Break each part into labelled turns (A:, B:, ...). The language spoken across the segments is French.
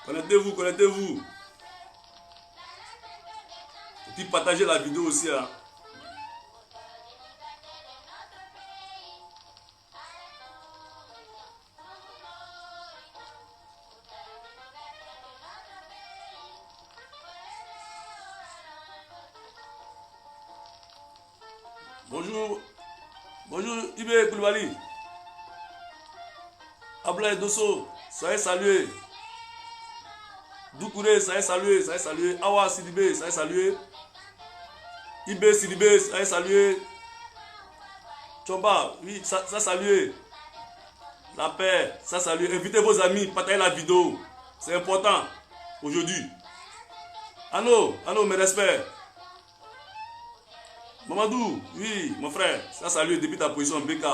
A: Connectez-vous, connectez-vous. Et puis partagez la vidéo aussi. Hein. Bonjour. Bonjour Ibe Koulibaly. Ablaye Dosso, soyez salués. Doukouré, soyez salués, soyez salués. Awa Sidibé, soyez salués. Ibe Sidibé, soyez salués. Chomba, oui, ça salué. La paix, ça salué. Invitez vos amis, partagez la vidéo. C'est important aujourd'hui. Allô, mes respects. Mamadou, oui, mon frère, ça salué depuis ta position BK.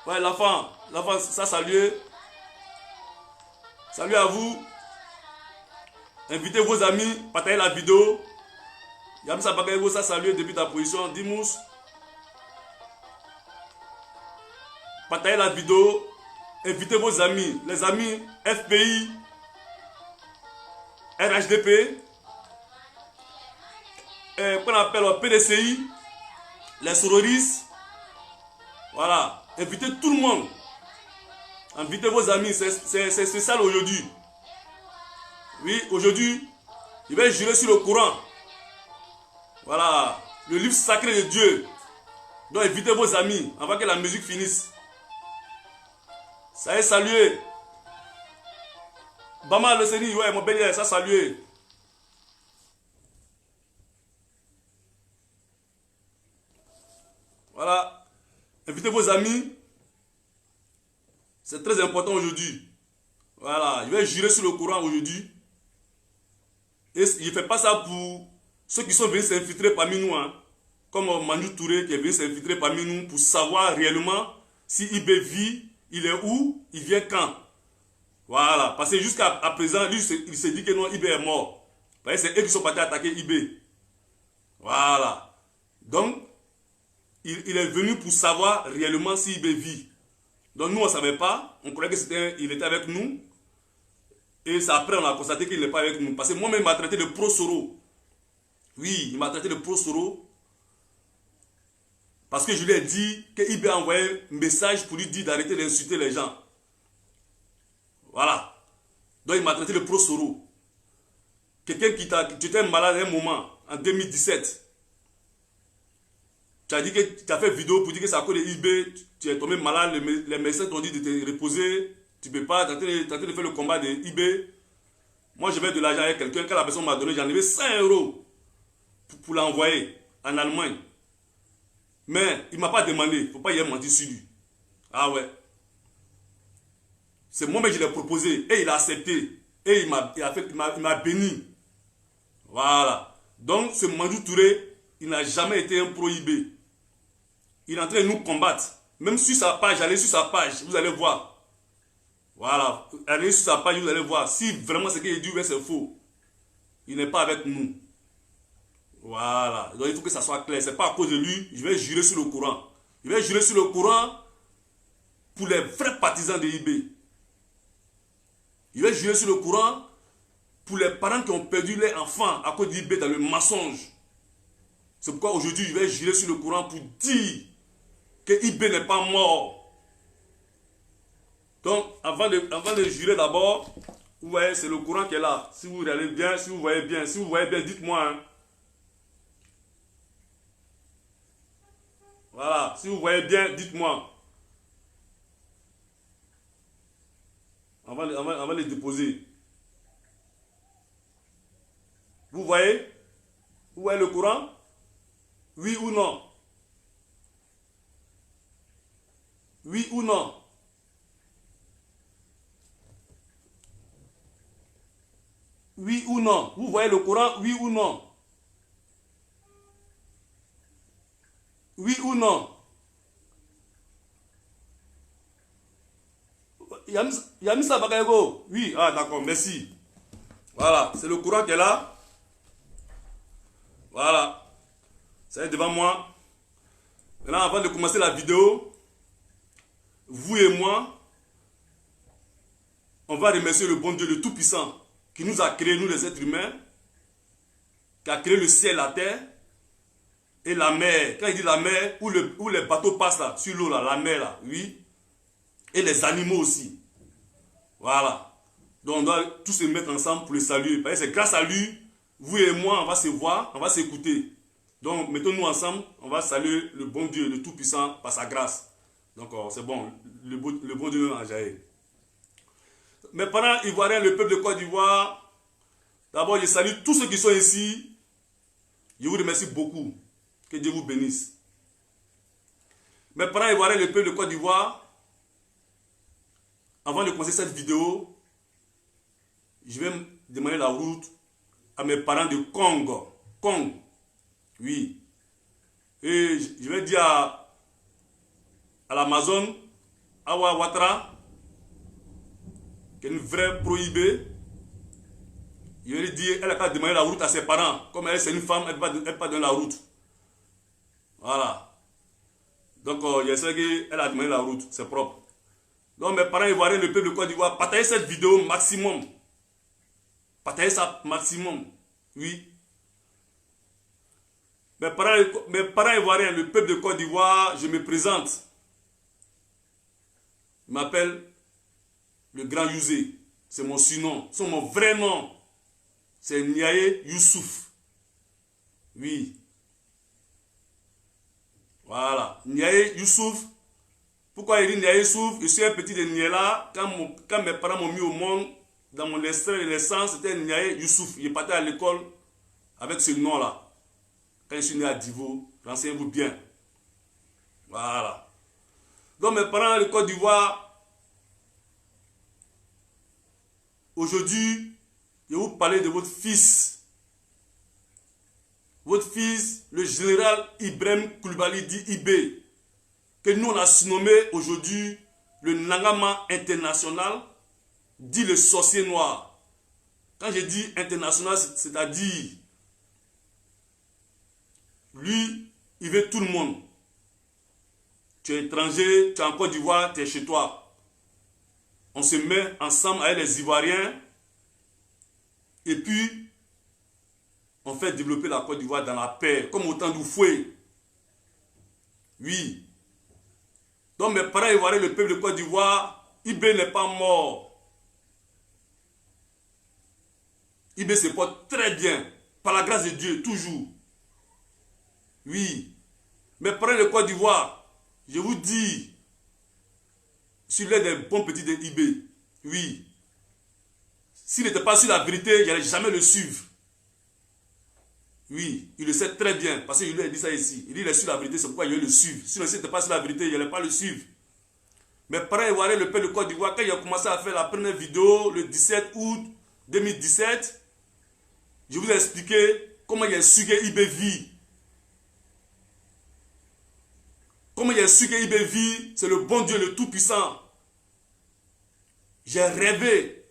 A: Ouais, l'enfant, ça salué. Salut à vous. Invitez vos amis, partagez la vidéo. Yamsa Bagaygo, ça salué depuis ta position. Dimous. Partagez la vidéo. Invitez vos amis. Les amis FPI, RHDP, qu'on appelle PDCI, les sororistes. Voilà. Invitez tout le monde. Invitez vos amis. C'est ça aujourd'hui. Oui, aujourd'hui, je vais jurer sur le Coran. Voilà. Le livre sacré de Dieu. Donc invitez vos amis avant que la musique finisse. Ça est salué. Bama le Seni, ouais, mon bel ça salué. Voilà. Invitez vos amis. C'est très important aujourd'hui. Voilà. Je vais jurer sur le Coran aujourd'hui. Et je ne fais pas ça pour ceux qui sont venus s'infiltrer parmi nous. Hein. Comme Manjou Touré qui est venu s'infiltrer parmi nous pour savoir réellement si IB vit, il est où, il vient quand. Voilà. Parce que jusqu'à présent, lui, il s'est dit que non, IB est mort. Parce que c'est eux qui sont partis attaquer IB. Voilà. Donc, il est venu pour savoir réellement si IB vit. Donc nous, on ne savait pas. On croyait qu'il était avec nous. Et c'est après, on a constaté qu'il n'est pas avec nous. Parce que moi-même, il m'a traité de pro-Soro. Oui, il m'a traité de pro-Soro. Parce que je lui ai dit que IB a envoyé un message pour lui dire d'arrêter d'insulter les gens. Voilà. Donc il m'a traité de pro-Soro. Quelqu'un qui était malade à un moment, en 2017. Tu as dit que tu as fait vidéo pour dire que c'est à cause de IB, tu es tombé malade, les médecins t'ont dit de te reposer, tu ne peux pas, tu es en train de faire le combat de IB. Moi, je vais de l'argent avec quelqu'un, quand la personne m'a donné, j'en avais 100 euros pour l'envoyer en Allemagne. Mais il ne m'a pas demandé, il ne faut pas y avoir menti sur lui. Ah ouais. C'est moi-même qui l'ai proposé et il a accepté. Et il m'a béni. Voilà. Donc, ce Manjou Touré, il n'a jamais été un pro-IB. Il est en train de nous combattre. Même sur sa page, allez sur sa page, vous allez voir. Voilà. Allez sur sa page, vous allez voir. Si vraiment ce qu'il dit, c'est faux. Il n'est pas avec nous. Voilà. Donc il faut que ça soit clair. Ce n'est pas à cause de lui. Je vais jurer sur le Coran. Je vais jurer sur le Coran pour les vrais partisans de IB. Je vais jurer sur le Coran pour les parents qui ont perdu leurs enfants à cause d'IB dans le mensonge. C'est pourquoi aujourd'hui, je vais jurer sur le Coran pour dire que IB n'est pas mort. Donc, avant de jurer d'abord, vous voyez, c'est le Coran qui est là. Si vous regardez bien, si vous voyez bien, dites-moi. Hein. Voilà, si vous voyez bien, dites-moi. Avant de les déposer. Vous voyez le Coran? Oui ou non? Oui ou non? Oui ou non? Vous voyez le Coran? Oui ou non? Oui ou non? Yamisa Bakayego? Oui, ah d'accord, merci. Voilà, c'est le Coran qui est là. Voilà. C'est devant moi. Maintenant, avant de commencer la vidéo, vous et moi, on va remercier le bon Dieu, le Tout-Puissant, qui nous a créés, nous les êtres humains, qui a créé le ciel, la terre, et la mer. Quand il dit la mer, où les bateaux passent là, sur l'eau là, la mer là, oui. Et les animaux aussi. Voilà. Donc on doit tous se mettre ensemble pour le saluer. Parce que c'est grâce à lui, vous et moi, on va se voir, on va s'écouter. Donc mettons-nous ensemble, on va saluer le bon Dieu, le Tout-Puissant, par sa grâce. Donc c'est bon, le bon Dieu nous a jailli. Mes parents ivoiriens, le peuple de Côte d'Ivoire, d'abord je salue tous ceux qui sont ici. Je vous remercie beaucoup. Que Dieu vous bénisse. Mes parents ivoiriens, le peuple de Côte d'Ivoire, avant de commencer cette vidéo, je vais demander la route à mes parents de Congo. Congo. Oui. Et je vais dire à l'Amazon, Awa Ouattara, qui est une vraie prohibée. Je vais lui dire, elle a qu'à demander la route à ses parents. Comme elle, c'est une femme, elle ne va pas donner la route. Voilà. Donc, je sais qu'elle a demandé la route. C'est propre. Donc, mes parents ivoiriens, le peuple de Côte d'Ivoire, partagez cette vidéo maximum. Partagez ça maximum. Oui. Mes parents ivoiriens, le peuple de Côte d'Ivoire, je me présente. Je m'appelle le Grand Yousé. C'est mon surnom. C'est mon vrai nom. C'est Niaye Youssouf. Oui. Voilà. Niaye Youssouf. Pourquoi il dit Niaye Youssouf? Je suis un petit de Niela. Quand mes parents m'ont mis au monde, dans mon extrait de naissance, c'était Niaye Youssouf. Il partait à l'école avec ce nom-là. Quand je suis né à Divo, renseignez-vous bien. Voilà. Donc mes parents de Côte d'Ivoire, aujourd'hui, je vais vous parler de votre fils. Votre fils, le général Ibrahim Koulibaly dit Ibé, que nous on a surnommé aujourd'hui le Nangama international, dit le sorcier noir. Quand je dis international, c'est-à-dire, lui, il veut tout le monde. Tu es étranger, tu es en Côte d'Ivoire, tu es chez toi. On se met ensemble avec les Ivoiriens et puis on fait développer la Côte d'Ivoire dans la paix, comme au temps d'Oufoué. Oui. Donc mes parents ivoiriens, le peuple de Côte d'Ivoire, Ibé n'est pas mort. Ibé se porte très bien, par la grâce de Dieu, toujours. Oui. Mes parents de Côte d'Ivoire, je vous dis, sur l'aide des bons petits de Ibé, oui. S'il n'était pas sur la vérité, je n'allais jamais le suivre. Oui, il le sait très bien, parce qu'il lui a dit ça ici. Il dit qu'il est sur la vérité, c'est pourquoi il veut le suivre. Sinon, s'il n'était pas sur la vérité, il n'allait pas le suivre. Mes parents ivoiriens, le peuple de Côte d'Ivoire, quand il a commencé à faire la première vidéo, le 17 août 2017, je vous ai expliqué comment il a su que Ibé vit. Comment il a su que Ibé vit, c'est le bon Dieu, le Tout-Puissant. J'ai rêvé.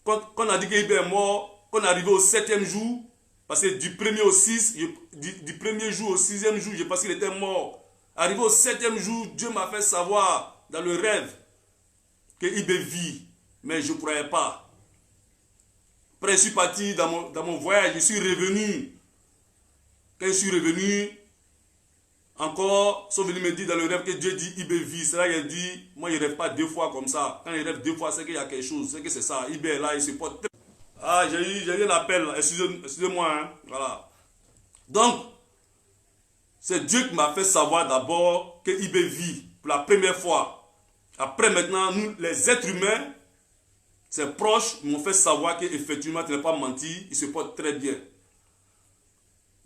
A: Quand on a dit qu'Ibé est mort, qu'on est arrivé au 7e jour, parce que du 1er au 6, du 1er jour au 6e jour, je pense qu'il était mort. Arrivé au 7e jour, Dieu m'a fait savoir dans le rêve que Ibé vit, mais je ne croyais pas. Après, je suis parti dans mon voyage, je suis revenu. Quand je suis revenu, encore, sont venus me dire dans le rêve que Dieu dit Ibé vit. C'est là qu'il dit, moi je ne rêve pas deux fois comme ça. Quand je rêve deux fois, c'est qu'il y a quelque chose, c'est que c'est ça. Ibé est là, il se porte. Ah, j'ai eu un appel, excusez-moi, hein. Voilà. Donc, c'est Dieu qui m'a fait savoir d'abord que Ibé vit pour la première fois. Après maintenant, nous, les êtres humains, ses proches m'ont fait savoir qu'effectivement, tu n'es pas menti, il se porte très bien.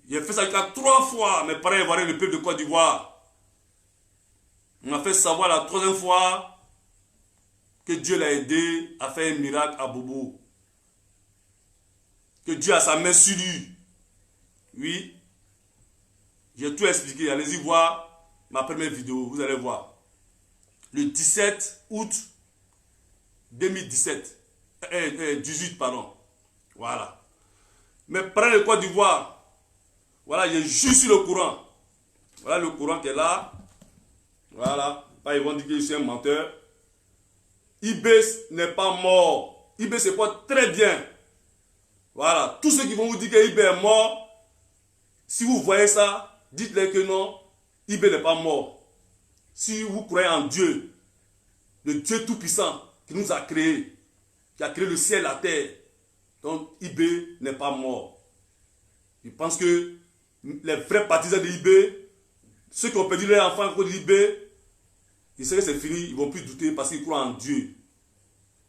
A: J'ai fait ça jusqu'à 3 fois, mes parents ivoiriens, le peuple de Côte d'Ivoire. On m'a fait savoir la 3e fois que Dieu l'a aidé à faire un miracle à Bobo. Que Dieu a sa main sur lui. Oui. J'ai tout expliqué. Allez-y voir ma première vidéo. Vous allez voir. Le 17 août 2017. 18, pardon. Voilà. Mes parents de Côte d'Ivoire. Voilà, j'ai juste sur le courant. Voilà le courant qui est là. Voilà. Pas ils vont dire que je suis un menteur. IB n'est pas mort. IB se porte très bien. Voilà. Tous ceux qui vont vous dire que IB est mort, si vous voyez ça, dites-leur que non, IB n'est pas mort. Si vous croyez en Dieu, le Dieu Tout-Puissant qui nous a créés, qui a créé le ciel et la terre, donc IB n'est pas mort. Je pense que les vrais partisans de IB, ceux qui ont perdu leur enfant à cause de IB, ils savent que c'est fini, ils ne vont plus douter parce qu'ils croient en Dieu.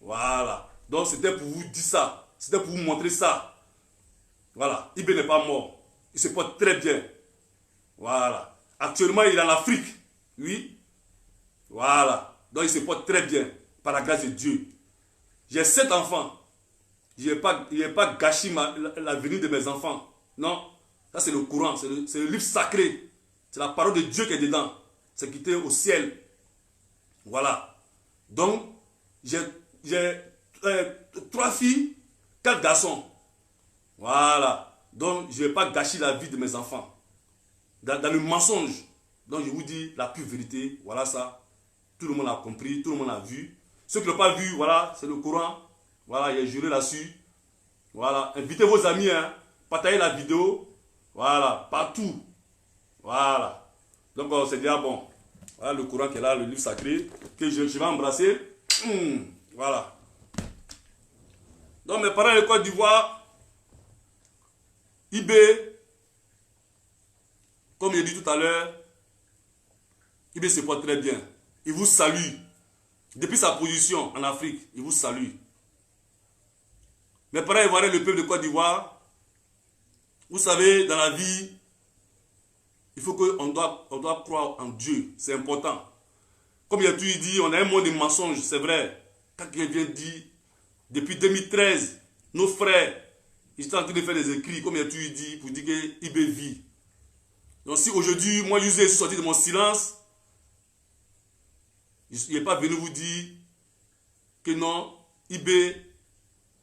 A: Voilà. Donc c'était pour vous dire ça. C'était pour vous montrer ça. Voilà. IB n'est pas mort. Il se porte très bien. Voilà. Actuellement, il est en Afrique. Oui. Voilà. Donc il se porte très bien. Par la grâce de Dieu. J'ai 7 enfants. Je n'ai pas gâché l'avenir de mes enfants. Non. Ça c'est le Coran. C'est le livre sacré. C'est la parole de Dieu qui est dedans. C'est quitté au ciel. Voilà. Donc, j'ai 3 filles, 4 garçons. Voilà. Donc, je ne vais pas gâcher la vie de mes enfants. Dans le mensonge. Donc, je vous dis la pure vérité. Voilà ça. Tout le monde a compris, tout le monde a vu. Ceux qui ne l'ont pas vu, voilà, c'est le Coran. Voilà, il y a juré là-dessus. Voilà. Invitez vos amis, hein. Partagez la vidéo. Voilà, partout. Voilà. Donc, on s'est dit, ah bon. Voilà le Coran qui est là, le livre sacré, que je vais embrasser. Voilà. Donc mes parents de Côte d'Ivoire, IB, comme j'ai dit tout à l'heure, IB se porte très bien. Il vous salue. Depuis sa position en Afrique, il vous salue. Mes parents ivoiriens, le peuple de Côte d'Ivoire, vous savez, dans la vie, il faut qu'on doit croire en Dieu. C'est important. Comme il y a toujours dit, on a un monde de mensonges, c'est vrai. Quand quelqu'un vient dire, depuis 2013, nos frères, ils étaient en train de faire des écrits, comme il y a toujours dit, pour dire que IB vit. Donc si aujourd'hui, moi, je suis sorti de mon silence, il n'est pas venu vous dire que non, IB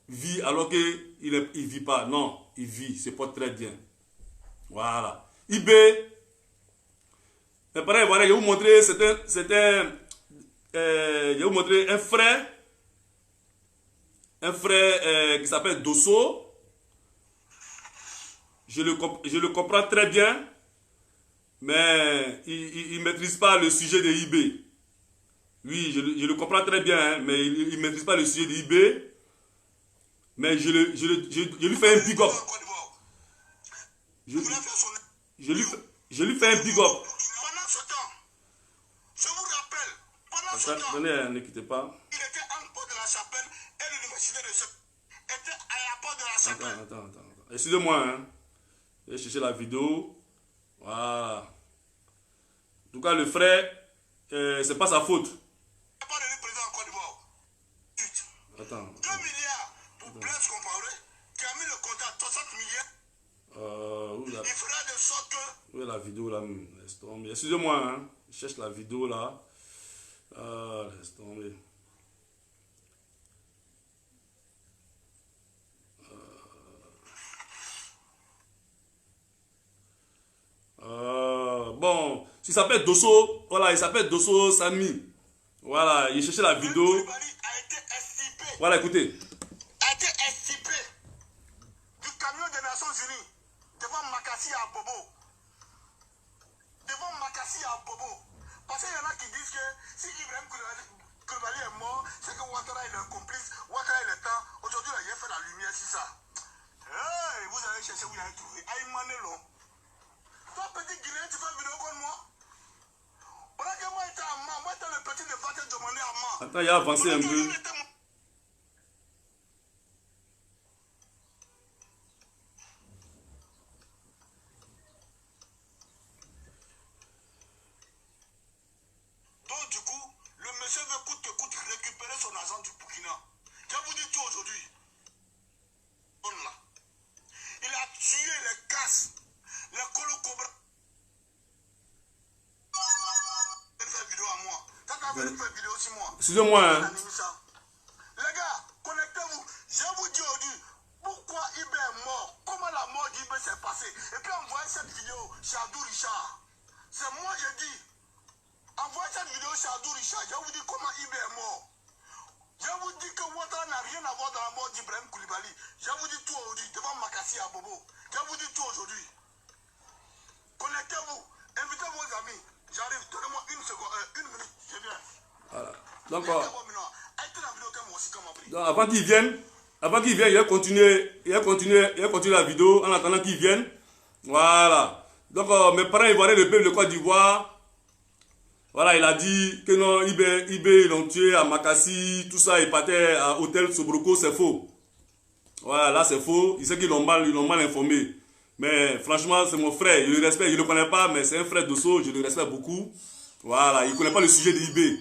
A: vit alors qu'il ne vit pas. Non, il vit, il se porte très bien. Voilà. IB, mais pareil, voilà, je vais vous montrer, je vais vous montrer un frère qui s'appelle Dosso. Je le comprends très bien, mais il ne maîtrise pas le sujet de IB. Oui, je le comprends très bien, hein, mais il ne maîtrise pas le sujet de IB. Mais je lui fais un big up. Je lui fais un big up.
B: Pendant ce temps, je vous rappelle, pendant ce temps,
A: ne quittez pas.
B: il était en porte de la chapelle et l'université de ce était à la porte de la chapelle.
A: Attends. Excusez-moi, hein. Je vais chercher la vidéo. Voilà. En tout cas, le frère, c'est pas sa faute.
B: Il n'y a pas de président en Côte d'Ivoire.
A: Attends.
B: 2 milliards pour Blaise Compaoré, qui a mis le compte à 60 milliards. Il fera de sorte que...
A: Où est la vidéo là? Laisse tomber. Excusez-moi, hein. Je cherche la vidéo là. Laisse tomber. Bon, il s'appelle Dosso. Voilà, il s'appelle Dosso Sami. Voilà, il cherchait la vidéo.
B: A été estipé.
A: Voilà, écoutez.
B: A été estipé du camion des Nations Unies devant Makassi à Bobo. Devant Makassi à Bobo. Parce qu'il y en a qui disent que si Ibrahim Koulibaly est mort, c'est que Ouattara est un complice, Ouattara est le temps. Aujourd'hui, il a fait la lumière sur ça. Hey, vous allez chercher, vous allez trouver. Aïmane Long. Toi, petit Guinéen, tu fais une vidéo comme moi. Pendant que moi, j'étais à Mans, moi, j'étais le petit de Fatel Djomane à Mans.
A: Attends, il a avancé un peu.
B: Donc, du coup, le monsieur veut coûte que coûte récupérer son argent du Burkina. Je vous dis tout aujourd'hui. Il a tué les casses, les colocobras. Il fait vidéo à moi. Ça t'a fait une vidéo sur moi.
A: Excusez-moi, hein.
B: Les gars, connectez-vous. Je vous dis aujourd'hui, pourquoi IB est mort, comment la mort d'IB s'est passée. Et puis envoyez cette vidéo chez Abdou Richard. C'est moi qui dis. Envoyez cette vidéo chez Abdou Richard. Je vous dis comment IB est mort. Je vous dis que Ouattara n'a rien à voir dans la mort d'Ibrahim Koulibaly. Je vous dis tout aujourd'hui, devant Makassi à Bobo. Je vous dis tout aujourd'hui. Connectez-vous, invitez vos amis. J'arrive, donnez-moi une seconde, une minute, je viens.
A: Voilà. Donc, avant qu'ils viennent, il a continué la vidéo en attendant qu'ils viennent. Voilà. Donc, mes parents ivoiriens, le peuple de Côte d'Ivoire, voilà, il a dit que non, Ibé, ils l'ont tué à Makassi, tout ça, il partait à Hôtel Sobroko, c'est faux. Voilà, là, c'est faux. Il sait qu'ils l'ont mal informé. Mais franchement, c'est mon frère, je le respecte, je ne le connais pas, mais c'est un frère d'Osso, je le respecte beaucoup. Voilà, il ne connaît pas le sujet d'Ibé.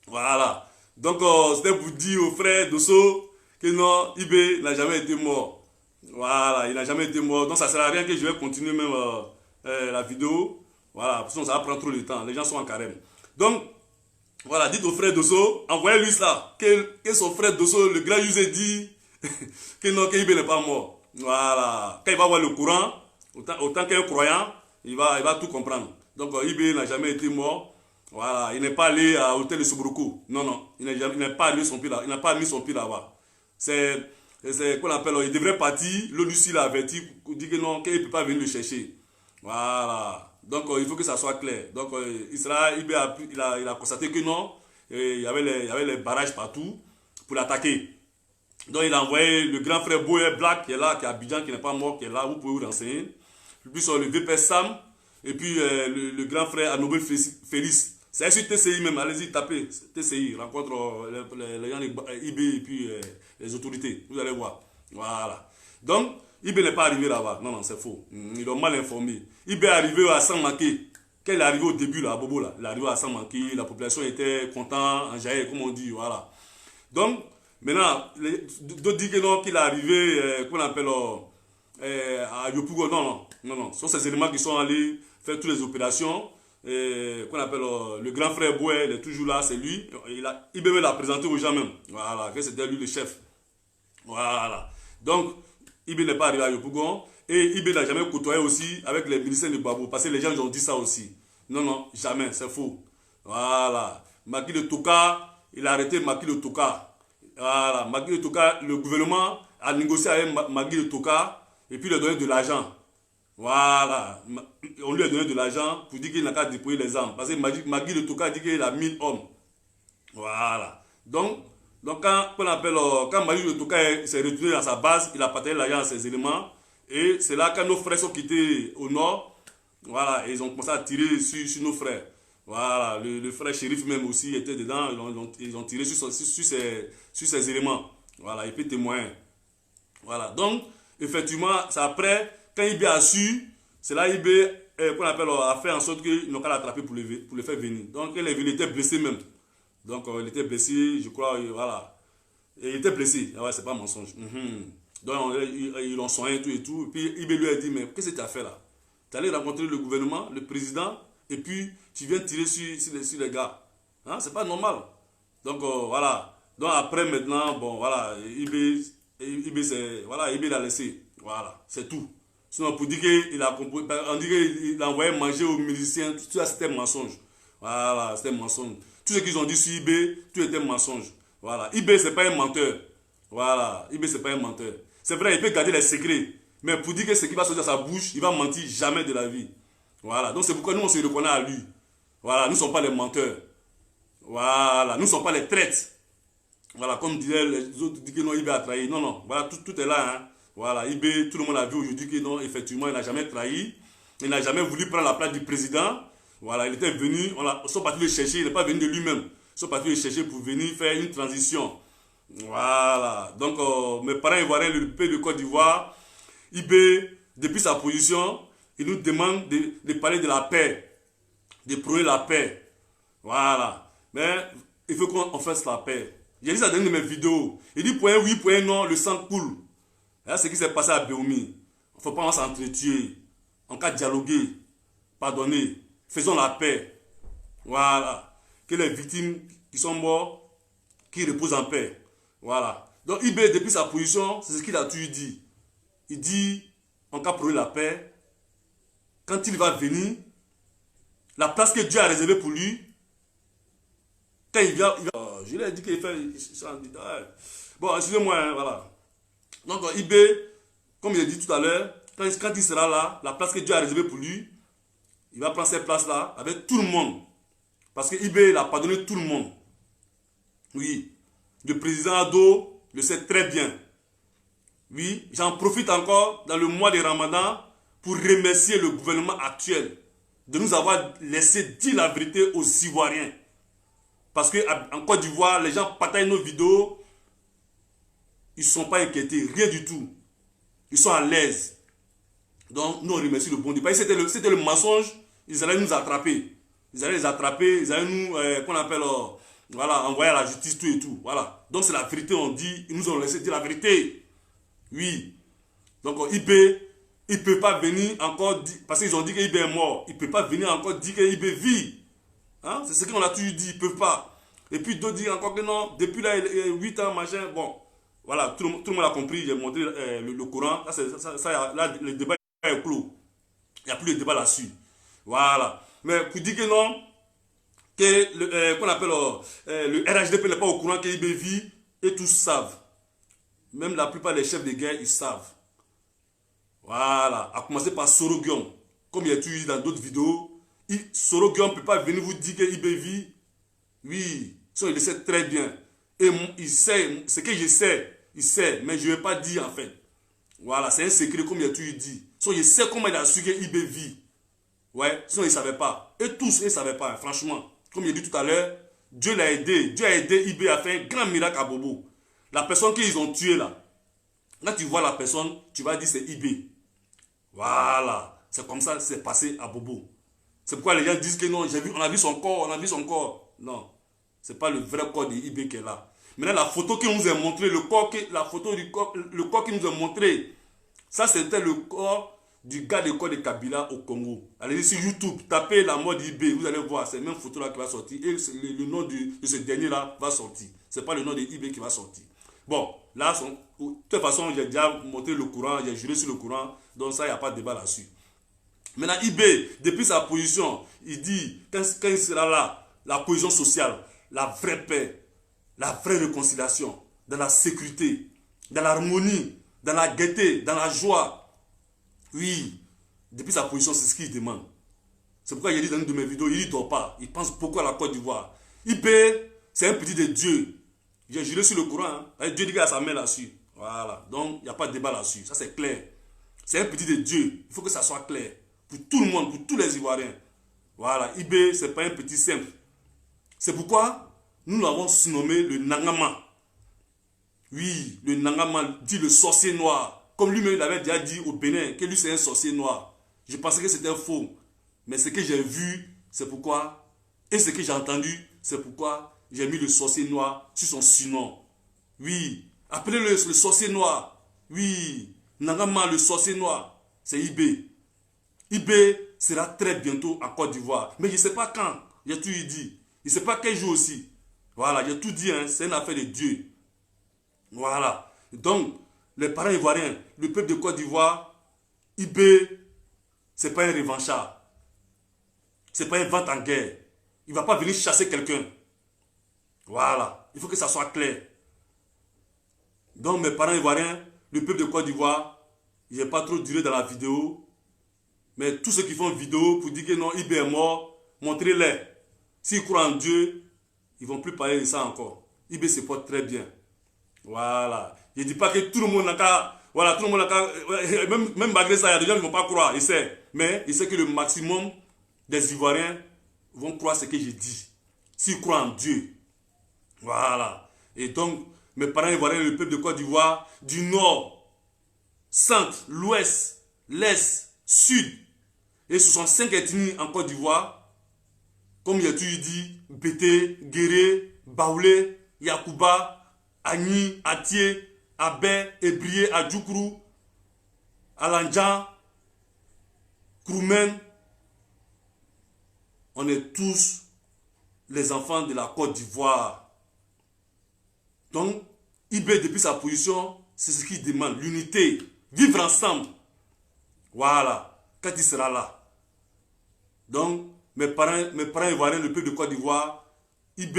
A: Voilà. Donc, c'était pour dire au frère d'Osso que non, Ibé n'a jamais été mort. Voilà, il n'a jamais été mort. Donc, ça ne sert à rien que je vais continuer même la vidéo. Voilà, parce que ça va prendre trop de temps. Les gens sont en carême. Donc, voilà, dites au frère d'Osso, envoyez-lui ça. Que son frère d'Osso, le grand Yusé dit que non, que Ibé n'est pas mort. Voilà. Quand il va voir le Coran, autant qu'un croyant, il va tout comprendre. Donc, Ibé n'a jamais été mort. Voilà, il n'est pas allé à l'hôtel de Sobroko. Non, non, il n'a pas mis son pied là. Il n'a pas mis son pied là-bas. C'est qu'on appelle, il devrait partir. L'ONU l'a averti, dit que non, qu'il ne peut pas venir le chercher. Voilà. Donc, il faut que ça soit clair. Donc, Ibé il a constaté que non, il y avait les barrages partout pour l'attaquer. Donc, il a envoyé le grand frère Boé Black qui est là, qui est à Abidjan, qui n'est pas mort, qui est là. Vous pouvez vous renseigner. Puis, le VP Sam. Et puis, le grand frère Anobel Félix. C'est sur TCI même, allez-y, tapez TCI, rencontre les gens IB et puis les autorités, vous allez voir. Voilà. Donc, IB n'est pas arrivé là-bas, non, non, c'est faux. Ils l'ont mal informé. IB est arrivé à Saint-Manqué. Quand il est arrivé au début, là, à Bobo, là, il est arrivé à Saint-Manqué, la population était contente, enjaillée, comme on dit, voilà. Donc, maintenant, d'autres disent que non, qu'il est arrivé, qu'on appelle à Yopougo, non, ce sont ces éléments qui sont allés faire toutes les opérations. Qu'on appelle le grand frère Boué, il est toujours là, c'est lui. Ibé l'a présenté aux gens même. Voilà, que c'était lui le chef. Voilà. Donc, Ibé n'est pas arrivé à Yopougon. Et Ibé n'a jamais côtoyé aussi avec les miliciens de Babou. Parce que les gens ont dit ça aussi. Non, non, jamais, c'est faux. Voilà. Maki de Toka, il a arrêté Maki de Toka. Voilà. Maki de Toka, le gouvernement a négocié avec Maki de Toka et puis il a donné de l'argent. Voilà, on lui a donné de l'argent pour dire qu'il n'a qu'à déployer les armes. Parce que Magui de Toka dit qu'il a 1000 hommes. Voilà. Donc quand Magui de Toka s'est retourné dans sa base, il a partagé l'argent à ses éléments. Et c'est là quand nos frères sont quittés au nord, voilà, et ils ont commencé à tirer sur nos frères. Voilà, le frère shérif même aussi était dedans, ils ont tiré sur ses éléments. Voilà, il peut témoigner. Voilà, donc, effectivement, c'est après. Quand Ibé a su, c'est là Ibé a fait en sorte qu'ils n'ont qu'à l'attraper pour le faire venir. Donc il était blessé même. Donc il était blessé, je crois, voilà. Et il était blessé, ah ouais, c'est pas un mensonge. Donc ils l'ont soigné et tout. Et puis Ibé lui a dit, mais qu'est-ce que tu as fait là? Tu es allé rencontrer le gouvernement, le président, et puis tu viens tirer sur les gars. Hein? C'est pas normal. Donc voilà. Donc après maintenant, bon voilà, Ibé l'a laissé. Voilà, c'est tout. Sinon, pour dire qu'il a compris, on dit qu'il a envoyé manger aux miliciens, tout ça c'était mensonge. Voilà, c'était mensonge. Tout ce qu'ils ont dit sur Ibé, tout était mensonge. Voilà, Ibé c'est pas un menteur. Voilà, Ibé c'est pas un menteur. C'est vrai, il peut garder les secrets, mais pour dire que ce qui va sortir de sa bouche, il va mentir jamais de la vie. Voilà, donc c'est pourquoi nous on se reconnaît à lui. Voilà, nous ne sommes pas les menteurs. Voilà, nous ne sommes pas les traîtres. Voilà, comme disaient les autres, disent que non, Ibé a trahi. Non, non, voilà, tout est là, hein. Voilà, Ibé, tout le monde a vu aujourd'hui que non, effectivement, il n'a jamais trahi. Il n'a jamais voulu prendre la place du président. Voilà, il était venu, ils sont partis le chercher, il n'est pas venu de lui-même. Ils sont partis le chercher pour venir faire une transition. Voilà, donc mes parents ivoiriens, le pays de Côte d'Ivoire, Ibé, depuis sa position, il nous demande de parler de la paix, de prôner la paix. Voilà, mais il faut qu'on fasse la paix. J'ai dit ça dans une de mes vidéos. Il dit pour un oui, pour un non, le sang coule. C'est ce qui s'est passé à Béoumi. Il ne faut pas s'entretuer. En cas de dialoguer, pardonner, faisons la paix. Voilà. Que les victimes qui sont mortes, qui reposent en paix. Voilà. Donc Ibé, depuis sa position, c'est ce qu'il a toujours dit. Il dit, en cas pour la paix, quand il va venir, la place que Dieu a réservée pour lui, quand il va je lui ai dit qu'il fait... Bon, excusez-moi, hein, voilà. Donc, IB, comme il a dit tout à l'heure, quand il sera là, la place que Dieu a réservée pour lui, il va prendre cette place-là avec tout le monde. Parce que IB, il a pardonné tout le monde. Oui. Le président Ado le sait très bien. Oui, j'en profite encore dans le mois de Ramadan pour remercier le gouvernement actuel de nous avoir laissé dire la vérité aux Ivoiriens. Parce qu'en Côte d'Ivoire, les gens partagent nos vidéos, ils ne sont pas inquiétés, rien du tout. Ils sont à l'aise. Donc, nous, on remercie le bon Dieu. Parce que c'était le mensonge, ils allaient nous attraper. Ils allaient les attraper, ils allaient nous, qu'on appelle, voilà, envoyer à la justice, tout et tout. Voilà. Donc, c'est la vérité, on dit, ils nous ont laissé dire la vérité. Oui. Donc, IB, il ne peut pas venir encore dire, parce qu'ils ont dit que IB est mort, il ne peut pas venir encore dire que IB vit. Hein? C'est ce qu'on a toujours dit, ils ne peuvent pas. Et puis d'autres disent encore que non, depuis là, 8 ans, machin, bon. Voilà, tout le monde a compris, j'ai montré le Coran. Là, le débat est clos. Il n'y a plus de débat là-dessus. Voilà. Mais pour dire que non, que qu'on appelle le RHDP n'est pas au courant que IB vit, et tous savent. Même la plupart des chefs de guerre, ils savent. Voilà. À commencer par Sorogion. Comme il y a toujours dit dans d'autres vidéos, Sorogion ne peut pas venir vous dire que IB vit. Oui. Il le sait très bien. Et il sait, ce que je sais, il sait, mais je ne vais pas dire en fait. Voilà, c'est un secret comme il a toujours dit. Il sait comment il a su que IB vit. Ouais, sinon il ne savait pas. Et tous, ils ne savaient pas, hein, franchement. Comme il a dit tout à l'heure, Dieu l'a aidé. Dieu a aidé IB à faire un grand miracle à Bobo. La personne qu'ils ont tuée là, quand tu vois la personne, tu vas dire c'est IB. Voilà, c'est comme ça que c'est passé à Bobo. C'est pourquoi les gens disent que non, on a vu son corps, on a vu son corps. Non, ce n'est pas le vrai corps de IB qui est là. Maintenant, la photo qu'il nous a montré, la photo du corps, le corps qu'il nous a montré, ça c'était le corps du gars de corps de Kabila au Congo. Allez sur YouTube, tapez la mort d'IB, vous allez voir, c'est la même photo là qui va sortir. Et le nom de ce dernier là va sortir. Ce n'est pas le nom de IB qui va sortir. Bon, là, de toute façon, j'ai déjà montré le courant, j'ai juré sur le courant, donc ça, il n'y a pas de débat là-dessus. Maintenant, IB, depuis sa position, il dit, quand il sera là, la cohésion sociale, la vraie paix, la vraie réconciliation, dans la sécurité, dans l'harmonie, dans la gaieté, dans la joie. Oui, depuis sa position, c'est ce qu'il demande. C'est pourquoi il dit dans une de mes vidéos, il ne dort pas. Il pense beaucoup à la Côte d'Ivoire. IB, c'est un petit de Dieu. J'ai juré sur le Coran. Hein. Dieu dit qu'il a sa main là-dessus. Voilà. Donc, il n'y a pas de débat là-dessus. Ça, c'est clair. C'est un petit de Dieu. Il faut que ça soit clair. Pour tout le monde, pour tous les Ivoiriens. Voilà. IB, ce n'est pas un petit simple. C'est pourquoi nous l'avons surnommé le Nangama. Oui, le Nangama dit le sorcier noir. Comme lui-même, il avait déjà dit au Bénin que lui, c'est un sorcier noir. Je pensais que c'était faux. Mais ce que j'ai vu, c'est pourquoi. Et ce que j'ai entendu, c'est pourquoi j'ai mis le sorcier noir sur son surnom. Oui, appelez-le le sorcier noir. Oui, Nangama, le sorcier noir, c'est IB. IB sera très bientôt en Côte d'Ivoire. Mais je ne sais pas quand. J'ai tout dit. Je ne sais pas quel jour aussi. Voilà, j'ai tout dit. Hein, c'est une affaire de Dieu. Voilà. Donc, les parents ivoiriens, le peuple de Côte d'Ivoire, IB, ce n'est pas un revanchard. Ce n'est pas un vent en guerre. Il ne va pas venir chasser quelqu'un. Voilà. Il faut que ça soit clair. Donc, mes parents ivoiriens, le peuple de Côte d'Ivoire, je n'ai pas trop duré dans la vidéo. Mais tous ceux qui font vidéo pour dire que non, IB est mort, montrez-les. S'ils croient en Dieu, ils ne vont plus parler de ça encore. IB se porte très bien. Voilà. Je ne dis pas que tout le monde n'a qu'à... Voilà, tout le monde n'a qu'à... Même malgré ça, il y a des gens qui ne vont pas croire. Il sait. Mais il sait que le maximum des Ivoiriens vont croire ce que je dis. S'ils croient en Dieu. Voilà. Et donc, mes parents ivoiriens, le peuple de Côte d'Ivoire, du nord, centre, l'ouest, l'est, sud, et 65 ethnies en Côte d'Ivoire, comme il y a toujours dit, Bété, Guéré, Baoulé, Yakouba, Agni, Atié, Abé, Ebrié, Adjoukrou, Alandjan, Kroumen. On est tous les enfants de la Côte d'Ivoire. Donc, IB, depuis sa position, c'est ce qu'il demande, l'unité, vivre ensemble. Voilà, quand il sera là. Donc, mes parents ivoiriens, le peuple de Côte d'Ivoire, IB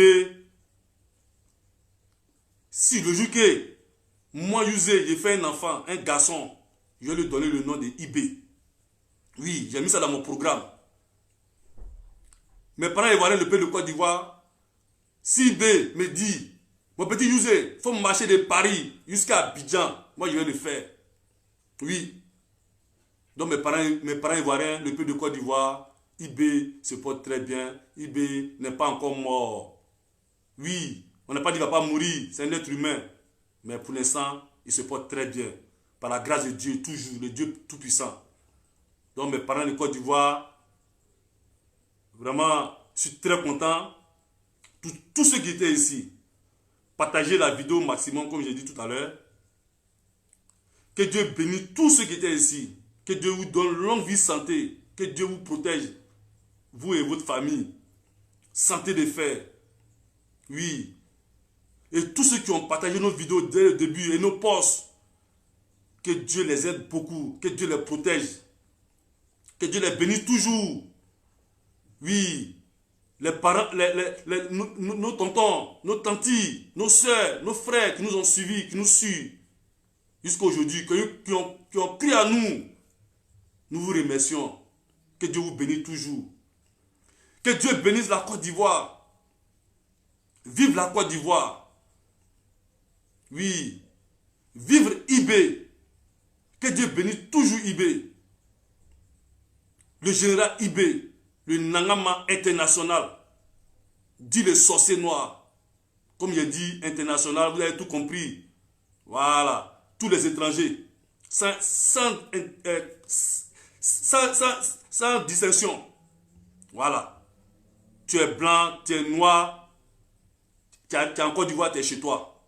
A: Si le jour que moi, Yusé, j'ai fait un enfant, un garçon, je vais lui donner le nom de IB. Oui, j'ai mis ça dans mon programme. Mes parents ivoiriens, le pays de Côte d'Ivoire, si IB me dit, mon petit Yusé, il faut marcher de Paris jusqu'à Abidjan, moi je vais le faire. Oui. Donc mes parents ivoiriens, le pays de Côte d'Ivoire, IB se porte très bien. IB n'est pas encore mort. Oui, on n'a pas dit qu'il ne va pas mourir, c'est un être humain. Mais pour l'instant, il se porte très bien. Par la grâce de Dieu, toujours, le Dieu Tout-Puissant. Donc mes parents de Côte d'Ivoire, vraiment, je suis très content. Tous ceux qui étaient ici, partagez la vidéo au maximum, comme j'ai dit tout à l'heure. Que Dieu bénisse tous ceux qui étaient ici. Que Dieu vous donne longue vie, santé. Que Dieu vous protège, vous et votre famille. Santé de fer. Oui. Et tous ceux qui ont partagé nos vidéos dès le début et nos posts, que Dieu les aide beaucoup. Que Dieu les protège. Que Dieu les bénisse toujours. Oui. Les parents, nos tontons, nos tantis, nos soeurs, nos frères qui nous ont suivis, qui nous suivent jusqu'à aujourd'hui, qui ont crié à nous, nous vous remercions. Que Dieu vous bénisse toujours. Que Dieu bénisse la Côte d'Ivoire. Vive la Côte d'Ivoire. Oui. Vivre IB. Que Dieu bénisse toujours IB. Le général IB. Le Nangama international, dit le sorcier noir. Comme j'ai dit, international, vous avez tout compris. Voilà. Tous les étrangers. Sans distinction. Voilà. Tu es blanc, tu es noir, tu es en Côte d'Ivoire, tu es chez toi.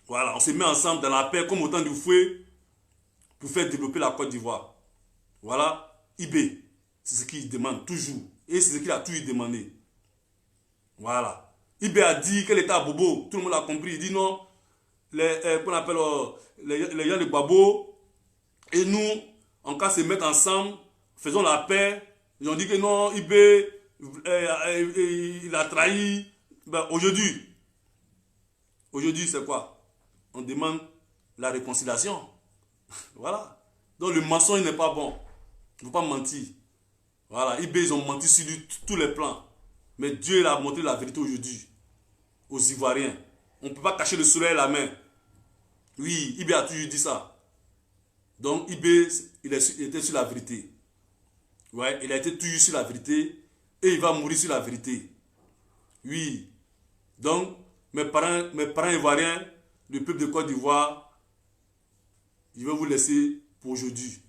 A: Voilà. On se met ensemble dans la paix comme au temps du fouet pour faire développer la Côte d'Ivoire. Voilà. IB. C'est ce qu'il demande toujours. Et c'est ce qu'il a toujours demandé. Voilà. IB a dit qu'elle était à Bobo. Tout le monde a compris. Il dit non. Qu'on appelle les gens de Babo. Et nous, en cas de se mettre ensemble, faisons la paix. Ils ont dit que non, IB, il a trahi. Ben, aujourd'hui, c'est quoi? On demande la réconciliation. Voilà. Donc le mensonge n'est pas bon. Il ne faut pas mentir. Voilà, IB, ils ont menti sur tous les plans. Mais Dieu a montré la vérité aujourd'hui aux Ivoiriens. On ne peut pas cacher le soleil à la main. Oui, IB a toujours dit ça. Donc IB, il était sur la vérité. Ouais, il a été toujours sur la vérité et il va mourir sur la vérité. Oui. Donc, mes parents ivoiriens, le peuple de Côte d'Ivoire, je vais vous laisser pour aujourd'hui.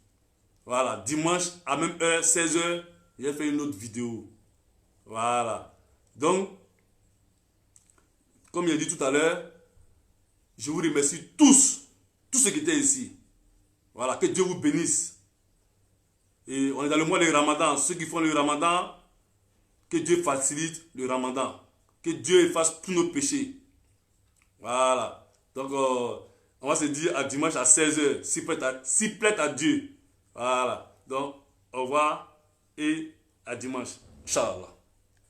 A: Voilà, dimanche à même heure, 16h, j'ai fait une autre vidéo. Voilà. Donc, comme j'ai dit tout à l'heure, je vous remercie tous ceux qui étaient ici. Voilà, que Dieu vous bénisse. Et on est dans le mois du Ramadan. Ceux qui font le Ramadan, que Dieu facilite le Ramadan. Que Dieu efface tous nos péchés. Voilà. Donc, on va se dire à dimanche à 16h, si plaît à Dieu. Voilà. Donc, au revoir et à dimanche. Inch'Allah.